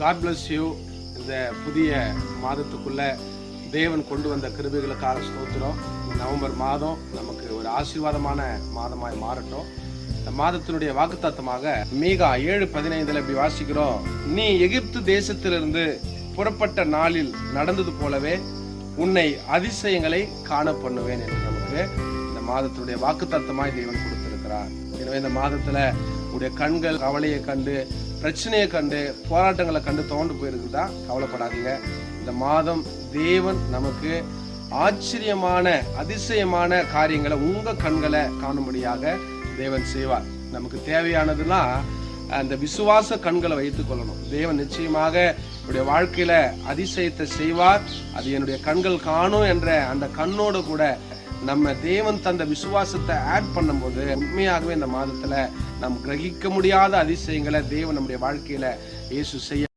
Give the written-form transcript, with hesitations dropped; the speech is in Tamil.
God bless you. இந்த புதிய மாதத்துக்குள்ள தேவன் கொண்டு வந்த கிருபைகளுக்காக ஸ்தோத்திரம். நவம்பர் மாதம் நமக்கு ஒரு ஆசீர்வாதமான மாதமாய் மாறட்டும். இந்த மாதத்தினுடைய வாக்குத்தத்தமாக மீகா 7:15 இப்படி வாசிக்கிறோம். நீ எகிப்து தேசத்திலிருந்து புறப்பட்ட நாளில் நடந்தது போலவே உன்னை அதிசயங்களை காண பண்ணுவேன் என்று நமக்கு இந்த மாதத்தினுடைய வாக்குத்தத்தமாய் தேவன் கொடுத்திருக்கிறார். எனவே இந்த மாதத்துல உடைய கண்கள் கவலையை கண்டு, பிரச்சனையை கண்டு, போராட்டங்களை கண்டு தோண்டு போயிருக்குதா? கவலைப்படாதீங்க. இந்த மாதம் தேவன் நமக்கு ஆச்சரியமான அதிசயமான காரியங்களை உங்க கண்களை காணும்படியாக தேவன் செய்வார். நமக்கு தேவையானதுலாம் அந்த விசுவாச கண்களை வைத்துக் கொள்ளணும். தேவன் நிச்சயமாக என்னுடைய வாழ்க்கையில அதிசயத்தை செய்வார், அது என்னுடைய கண்கள் காணும் என்ற அந்த கண்ணோடு கூட நம்ம தேவன் தந்த விசுவாசத்தை ஆட் பண்ணும்போது உண்மையாகவே இந்த மாதத்துல நாம் கிரகிக்க முடியாத அதிசயங்களை தேவன் நம்முடைய வாழ்க்கையில இயேசு செய்ய